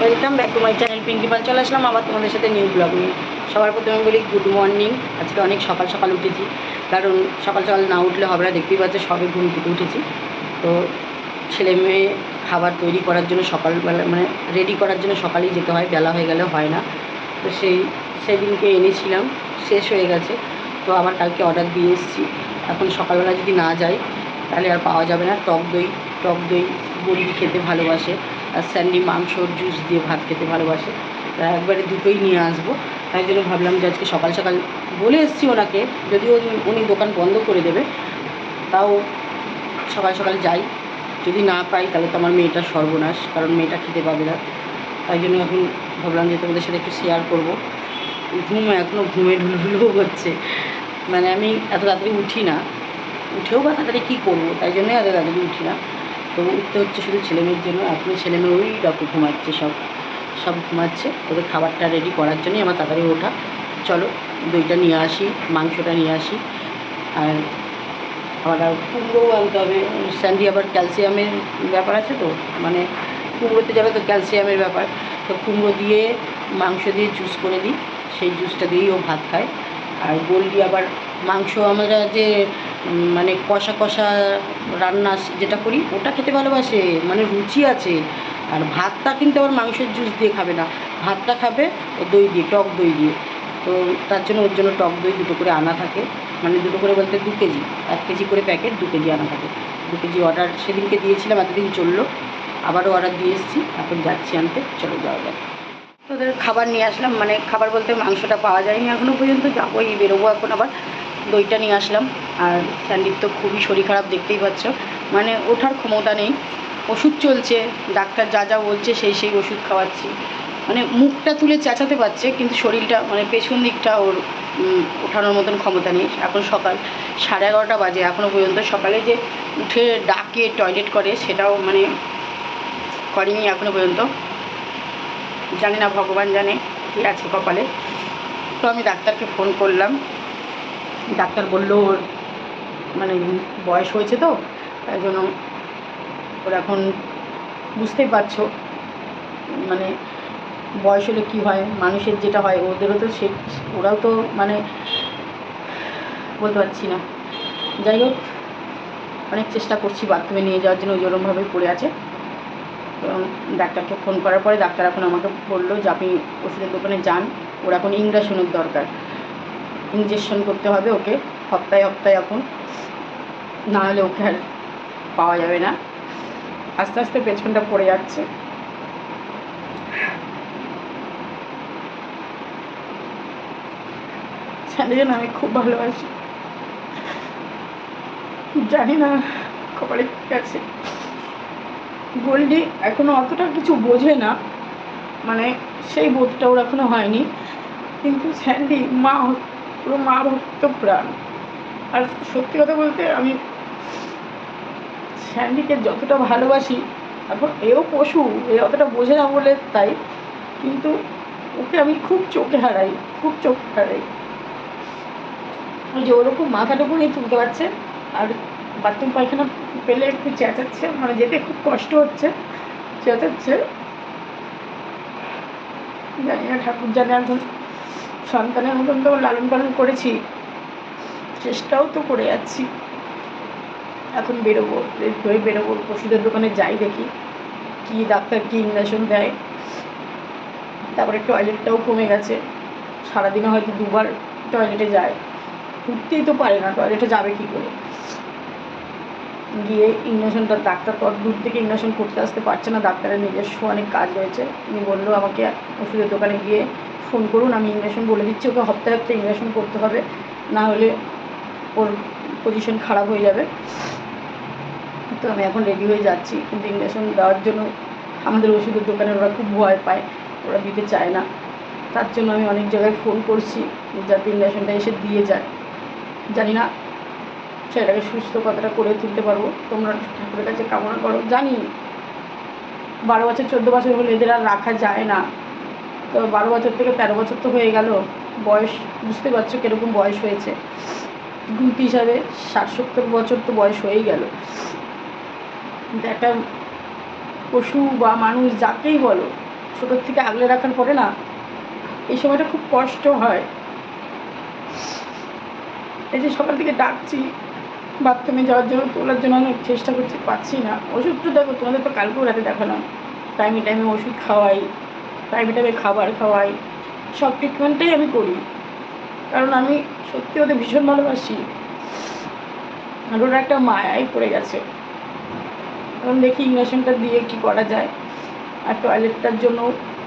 Welcome back to my channel Pinki Pal. চলে আসলাম আবার তোমাদের সাথে নিউ ব্লগ নিয়ে। সবার প্রথমে বলি গুড মর্নিং। আজকে অনেক সকাল সকাল উঠেছি, কারণ সকাল সকাল না উঠলে হবে না। দেখতেই পাচ্ছে সবে ঘুম থেকে উঠেছি। তো ছেলে মেয়ে খাবার তৈরি করার জন্য সকালবেলা মানে রেডি করার জন্য সকালেই যেতে হয়, বেলা হয়ে গেলে হয় না। তো সেদিনকে এনেছিলাম, শেষ হয়ে গেছে। তো আবার কালকে অর্ডার দিয়ে এসেছি। এখন সকালবেলা যদি না যাই তাহলে আর পাওয়া যাবে না। টক দই বড়ি খেতে ভালোবাসে, আর স্যান্ডি মাংসর জুস দিয়ে ভাত খেতে ভালোবাসে। তা একবারে দুটোই নিয়ে আসবো। তাই জন্য ভাবলাম যে আজকে সকাল সকাল বলে এসেছি ওনাকে, যদিও উনি দোকান বন্ধ করে দেবে, তাও সকাল সকাল যাই। যদি না পাই তাহলে তো আমার মেয়েটার সর্বনাশ, কারণ মেয়েটা খেতে পাবে না। তাই জন্য এখন ভাবলাম যে তোমাদের সাথে একটু শেয়ার করবো। এখনও ঘুমে ঢুলঢুলও হচ্ছে। মানে আমি এত তাড়াতাড়ি উঠি না, উঠেও বা তাড়াতাড়ি কী করবো, তাই জন্যই এত তাড়াতাড়ি উঠি না। তো উঠতে হচ্ছে শুধু ছেলেমেয়ের জন্য। এখনও ছেলেমেয়ে ওই রকম ঘুমাচ্ছে, সব ঘুমাচ্ছে। ওদের খাবারটা রেডি করার জন্যই আমার তাড়াতাড়ি ওঠা। চলো দইটা নিয়ে আসি, মাংসটা নিয়ে আসি, আর আবার কুমড়োও আনতে হবে। স্যান্ডি আবার ক্যালসিয়ামের ব্যাপার আছে, তো মানে কুমড়োতে যাবে তো ক্যালসিয়ামের ব্যাপার। তো কুমড়ো দিয়ে মাংস দিয়ে জুস করে দিই, সেই জুসটা দিয়েই ও ভাত খায়। আর গোল্ডি আবার মাংস আমরা যে মানে কষা কষা রান্না যেটা করি ওটা খেতে ভালোবাসে, মানে রুচি আছে। আর ভাতটা কিন্তু আবার মাংসের জুস দিয়ে খাবে না, ভাতটা খাবে ও দই দিয়ে, টক দই দিয়ে। তো তার জন্য ওর জন্য টক দই দুটো করে আনা থাকে, মানে দুটো করে বলতে 2 কেজি, 1 কেজি করে প্যাকেট, 2 কেজি আনা থাকে। 2 কেজি অর্ডার সেদিনকে দিয়েছিলাম, এতদিন চললো। আবারও অর্ডার দিয়ে এসেছি, এখন যাচ্ছি আনতে। চলে যাওয়া যায়। ওদের খাবার নিয়ে আসলাম, মানে খাবার বলতে মাংসটা পাওয়া যায়নি এখনও পর্যন্ত, যাবোই, বেরোবো এখন আবার। দইটা নিয়ে আসলাম। আর স্যান্ডির তো খুবই শরীর খারাপ, দেখতেই পাচ্ছ, মানে ওঠার ক্ষমতা নেই। ওষুধ চলছে, ডাক্তার যা যা বলছে সেই ওষুধ খাওয়াচ্ছি। মানে মুখটা তুলে চেঁচাতে পারছে, কিন্তু শরীরটা মানে পেছন দিকটা ওর ওঠানোর মতন ক্ষমতা নেই। এখন সকাল 11:30 বাজে, এখনও পর্যন্ত সকালে যে উঠে ডাকে টয়লেট করে সেটাও মানে করেনি এখনও পর্যন্ত। জানি না, ভগবান জানে কী আছে কপালে। তো আমি ডাক্তারকে ফোন করলাম। ডাক্তার বলল ওর মানে বয়স হয়েছে, তো তাই জন্য ওর এখন বুঝতেই পারছো, মানে বয়স হলে কী হয়, মানুষের যেটা হয় ওদেরও তো ওরাও তো মানে বলতে পারছি না। যাই হোক, অনেক চেষ্টা করছি বাথরুমে নিয়ে যাওয়ার জন্য, ওই ওরমভাবে পড়ে আছে। তো ডাক্তারকে ফোন করার পরে ডাক্তার এখন আমাকে বললো যে আপনি ওষুধের দোকানে যান, ওর এখন ইঞ্জেকশনের দরকার, ইঞ্জেকশন করতে হবে ওকে সপ্তাহে এখন, না হলে ওকে আর পাওয়া যাবে না। আস্তে আস্তে পেছনটা পড়ে যাচ্ছে। স্যান্ডেল আমি খুব ভালোবাসি, জানি না কপালে কী আছে। গোল্ডি এখনও অতটা কিছু বোঝে না, মানে সেই বোধটা ওর এখনও হয়নি, কিন্তু স্যান্ডি পুরো মা ভক্ত প্রাণ। আর সত্যি কথা বলতে আমি স্যান্ডিকে যতটা ভালোবাসি, এখন এও পশু, এ অতটা বোঝে না বলে তাই, কিন্তু ওকে আমি খুব চোখে হারাই। ওই যে ওরকম মাথাটুকু নিয়ে তুলতে পারছে, আর বাথরুম পায়খানা পেলে একটু চেঁচাচ্ছে, মানে যেতে খুব কষ্ট হচ্ছে, চেঁচাচ্ছে। জানি না, ঠাকুর জানে। এখন সন্তানের মতন তো লালন পালন করেছি, চেষ্টাও তো করে যাচ্ছি। এখন বেরোবো, বেরোবো, ওষুধের দোকানে যাই, দেখি কি ডাক্তার কি ইঞ্জেকশন দেয়। তারপরে টয়লেটটাও কমে গেছে, সারাদিনে হয়তো 2বার টয়লেটে যায়, উঠতেই তো পারে না, টয়লেটে যাবে কী করে। গিয়ে ইঞ্জেকশনটা, ডাক্তার তো দূর থেকে ইঞ্জেকশন করতে আসতে পারছে না, ডাক্তারের নিজস্ব অনেক কাজ রয়েছে। উনি বললো আমাকে ওষুধের দোকানে গিয়ে ফোন করুন, আমি ইঞ্জেকশন বলে দিচ্ছি, ওকে সপ্তাহে ইঞ্জেকশন করতে হবে, না হলে ওর পজিশন খারাপ হয়ে যাবে। তো আমি এখন রেডি হয়ে যাচ্ছি, কিন্তু ইঞ্জেকশন দেওয়ার জন্য আমাদের ওষুধের দোকানে ওরা খুব ভয় পায়, ওরা দিতে চায় না। তার জন্য আমি অনেক জায়গায় ফোন করছি যাতে ইঞ্জেকশনটা এসে দিয়ে যায়। জানি না সেটাকে সুস্থ কতটা করে তুলতে পারবো, তোমরা ঠাকুরের কাছে কামনা করো। জানি 12 বছর 14 বছর হলে এদের আর রাখা যায় না, তো 12 বছর থেকে 13 বছর তো হয়ে গেল বয়স, বুঝতে পারছো কীরকম বয়স হয়েছে। গুনতি হিসাবে 60-70 বছর তো বয়স হয়েই গেল। কিন্তু একটা পশু বা মানুষ যাকেই বলো, ছোটোর থেকে আগলে রাখার পরে না এই সময়টা খুব কষ্ট হয়। এই যে সকাল থেকে ডাকছি বাথরুমে যাওয়ার জন্য, তোলার জন্য অনেক চেষ্টা করছি, পাচ্ছি না। ওষুধটা দেখো, তোমাদের তো কালকেও রাতে দেখালাম, টাইমে টাইমে ওষুধ খাওয়াই, টাইমে টাইমে খাবার খাওয়াই, সব ট্রিটমেন্টটাই আমি করি, কারণ আমি সত্যি ওদের ভীষণ ভালোবাসি। আর ওরা একটা মায়ায় পড়ে গেছে। এখন দেখি ইঞ্জেকশনটা দিয়ে কী করা যায়। আর টয়লেটটার জন্য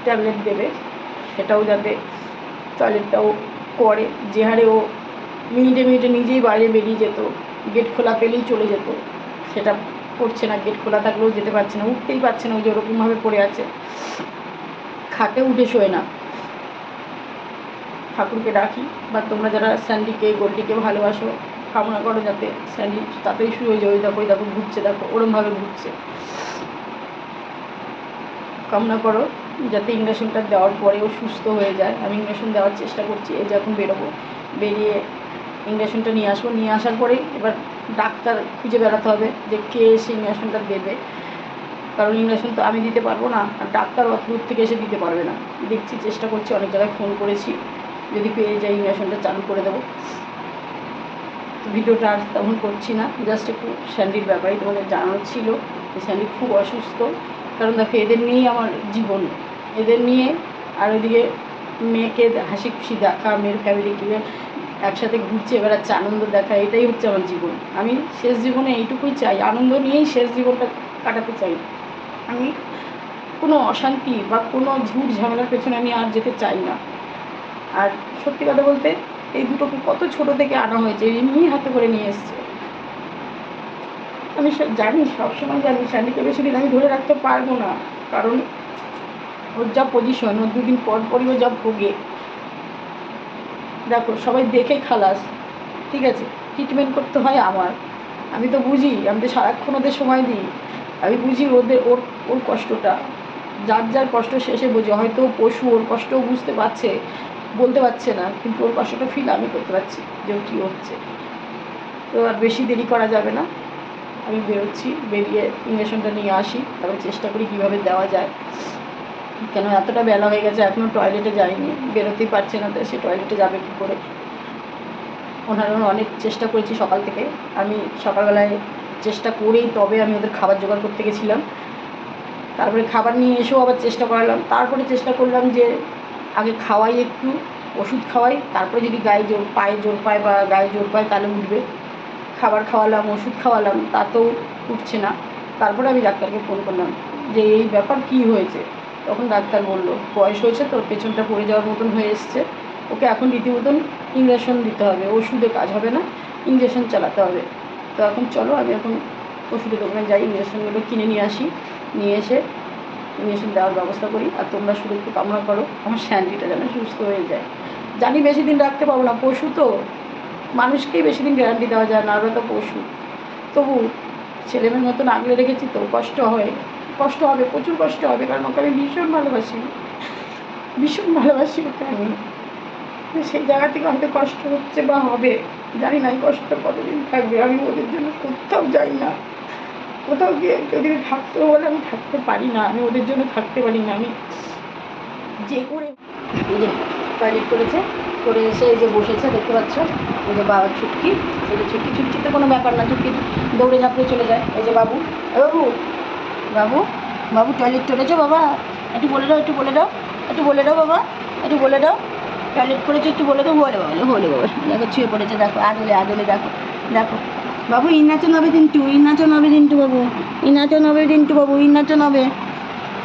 ট্যাবলেট দেবে, সেটাও যাতে টয়লেটটাও করে। যে হারে ও মিনিটে মিনিটে নিজেই বাইরে বেরিয়ে যেত, গেট খোলা পেলেই চলে যেত, সেটা করছে না। গেট খোলা থাকলেও যেতে পারছে না, উঠতেই পারছে না, ওই যে ওরকমভাবে পড়ে আছে, খাটে উঠে শোয় না। ঠাকুরকে ডাকি, বা তোমরা যারা স্যান্ডিকে গোল্ডিকে ভালোবাসো কামনা করো যাতে স্যান্ডি তাতেই শুরু হয়ে যায়। ওই দেখো, ওই দেখো ঘুরছে, দেখো ওরমভাবে ঘুরছে। কামনা করো যাতে ইঞ্জেকশনটা দেওয়ার পরেও সুস্থ হয়ে যায়। আমি ইঞ্জেকশন দেওয়ার চেষ্টা করছি। এই যে এখন বেরোবো, বেরিয়ে ইঞ্জেকশনটা নিয়ে আসবো। নিয়ে আসার পরে এবার ডাক্তার খুঁজে বেড়াতে হবে যে কে এসে ইঞ্জেকশনটা দেবে, কারণ ইঞ্জেকশন তো আমি দিতে পারবো না, আর ডাক্তার অত দূর থেকে এসে দিতে পারবে না। দেখছি, চেষ্টা করছি, অনেক জায়গায় ফোন করেছি, যদি পেয়ে যাই ইঞ্জেকশনটা চালু করে দেবো। ভিডিওটা আর তেমন করছি না, জাস্ট একটু স্যান্ডির ব্যাপারে তোমাদের জানানো ছিল যে স্যান্ডি খুব অসুস্থ। কারণ দেখো, এদের নিয়েই আমার জীবন, এদের নিয়ে। আর ওইদিকে মেয়েকে হাসি খুশি দেখা, মেয়ের ফ্যামিলিকে একসাথে ঘুরছে বেড়াচ্ছে, আনন্দ দেখা, এটাই হচ্ছে আমার জীবন। আমি শেষ জীবনে এইটুকুই চাই, আনন্দ নিয়েই শেষ জীবনটা কাটাতে চাই। আমি কোনো অশান্তি বা কোনো ঝুট ঝামেলার পেছনে আমি আর যেতে চাই না। আর সত্যি কথা বলতে, এই দুটোকে কত ছোটো থেকে আনা হয়েছে, এমনি হাতে করে নিয়ে এসছে। আমি জানি, সবসময় জানি স্যান্ডিকে বেশি দিন আমি ধরে রাখতে পারবো না, কারণ ওর যা পজিশন, ওর দুদিন পর পরই ও যা ভোগে। দেখো, সবাই দেখে খালাস, ঠিক আছে, ট্রিটমেন্ট করতে হয় আমার। আমি তো বুঝি, আমি তো সারাক্ষণ ওদের সময় দিই, আমি বুঝি ওর ওর কষ্টটা। যার যার কষ্ট শেষে বোঝে। হয়তো পশু, ওর কষ্টও বুঝতে পারছে, বলতে পারছে না, কিন্তু ওর কষ্টটা ফিল আমি করতে পারছি যে ও কী হচ্ছে। তো আর বেশি দেরি করা যাবে না, আমি বেরোচ্ছি, বেরিয়ে ইঞ্জেকশনটা নিয়ে আসি, তারপরে চেষ্টা করি কীভাবে দেওয়া যায়। কেন এতটা বেলা হয়ে গেছে, এখনও টয়লেটে যায়নি, বেরোতেই পারছে না, তো সে টয়লেটে যাবে কী করে। ওনারা অনেক চেষ্টা করেছি সকাল থেকে। আমি সকালবেলায় চেষ্টা করেই তবে আমি ওদের খাবার জোগাড় করতে গেছিলাম। তারপরে খাবার নিয়ে এসেও আবার চেষ্টা করালাম। তারপরে চেষ্টা করলাম যে আগে খাওয়াই, একটু ওষুধ খাওয়াই, তারপরে যদি পায়ে জোর পায় বা গায়ে জোর পায় তাহলে উঠবে। খাবার খাওয়ালাম, ওষুধ খাওয়ালাম, তাতেও উঠছে না। তারপরে আমি ডাক্তারকে ফোন করলাম যে এই ব্যাপার কী হয়েছে। তখন ডাক্তার বলল, বয়স হয়েছে, তোর পেছনটা পড়ে যাওয়ার মতন হয়ে এসছে, ওকে এখন রীতিমতন ইঞ্জেকশন দিতে হবে, ওষুধে কাজ হবে না, ইঞ্জেকশন চালাতে হবে। তো এখন চলো, আমি এখন ওষুধের দোকানে যাই, ইঞ্জেকশনগুলো কিনে নিয়ে আসি, নিয়ে এসে ইঞ্জেকশন দেওয়ার ব্যবস্থা করি। আর তোমরা শুধু একটু কামনা করো আমার স্যান্ডিটা যেন সুস্থ হয়ে যায়। জানি বেশি দিন রাখতে পারবো না, পশু তো, মানুষকেই বেশি দিন গ্যারান্টি দেওয়া যায় না, ওরা তো পশু। তবু ছেলেমেয়ের মতন আগলে রেখেছি, তো কষ্ট হয়, কষ্ট হবে, প্রচুর কষ্ট হবে, কারণ ওকে আমি ভীষণ ভালোবাসি, ভীষণ ভালোবাসি ওকে আমি। সেই জায়গা থেকে হয়তো কষ্ট হচ্ছে বা হবে, জানি না এই কষ্টটা কতদিন থাকবে। আমি ওদের জন্য কোথাও যাই না, কোথাও গিয়ে যদি থাকতে বলে আমি থাকতে পারি না, আমি ওদের জন্য থাকতে পারি না। আমি যে করে টয়লেট করেছে, করে এসে এই যে বসেছে, দেখতে পাচ্ছ, এই যে বাবা ছুটকি, এই যে ছুটকি, ছুটকিতে কোনো ব্যাপার না, ছুটকি দৌড়ে ঝাঁপড়ে চলে যায়। এই যে বাবু, বাবু, বাবু, বাবু টয়লেট করেছো বাবা, একটু বলে দাও, একটু বলে দাও, একটু বলে দাও বাবা, একটু বলে দাও, টয়লেট করেছো একটু বলে দাও। বলে বাবা, বলে বাবা, দেখো ছুঁয়ে পড়েছে, দেখো আদলে আদলে, দেখো দেখো বাবু, ইনাচো নবে দিনটু, ইনাচো নবে দিনটু বাবু, ইনাচো নবে দিনটু বাবু, ইনাচো নবে,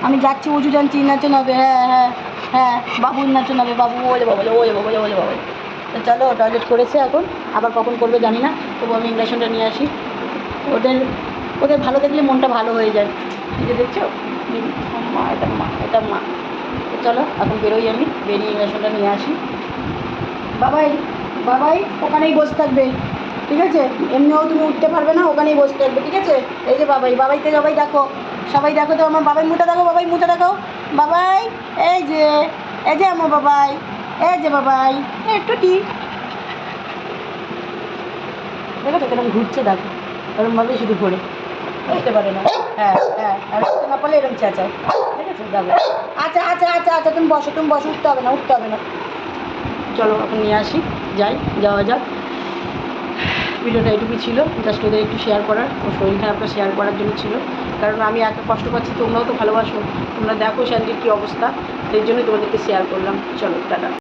আমি যাচ্ছি উঁচু জানছি, ইনাচো নবে, হ্যাঁ হ্যাঁ হ্যাঁ বাবু, ইনাচো নবে বাবু, ওলে বাবলে, ওলে বাবলে, ওলে বাবলে। তো চলো, টয়লেট করেছে, এখন আবার কখন করবে জানি না, তবু আমি ইঞ্জেকশনটা নিয়ে আসি। ওদের ওদের ভালো দেখলে মনটা ভালো হয়ে যায়। এই যে দেখছো, মা, এটা মা, এটা মা। তো চলো, এখন বেরোই, আমি বেরিয়ে ইঞ্জেকশনটা নিয়ে আসি। বাবাই, বাবাই ওখানেই বসে থাকবে, ঠিক আছে, এমনিও তুমি উঠতে পারবে না, ওখানেই বসে থাকবে, ঠিক আছে। এই যে বাবাই, বাবাইকে সবাই দেখো, সবাই দেখো তো আমার বাবাই মুখটা দেখো, বাবাই মুখটা দেখো, বাবাই, এই যে, এই যে আমার বাবাই, এই যে বাবাই, একটু ঠিক দেখো তো কেরম ঘুরছে, দেখো এরমভাবে শুধু ঘোরে, বুঝতে পারে না। হ্যাঁ হ্যাঁ, আর উঠতে না পারলে এরকম চেঁচায়, ঠিক আছে। আচ্ছা যাবে, আচ্ছা আচ্ছা আচ্ছা আচ্ছা তুমি বসো উঠতে হবে না। চলো এখন নিয়ে আসি, যাওয়া যাক। ভিডিওটা এটুকুই ছিল, জাস্ট ওদের একটু শেয়ার করার, ওর শরীর খারাপটা শেয়ার করার জন্য ছিল। কারণ আমি এত কষ্ট পাচ্ছি, তোমরাও তো ভালোবাসো, তোমরা দেখো স্যান্ডির কী অবস্থা, সেই জন্যই তোমাদেরকে শেয়ার করলাম। চলো টাটা।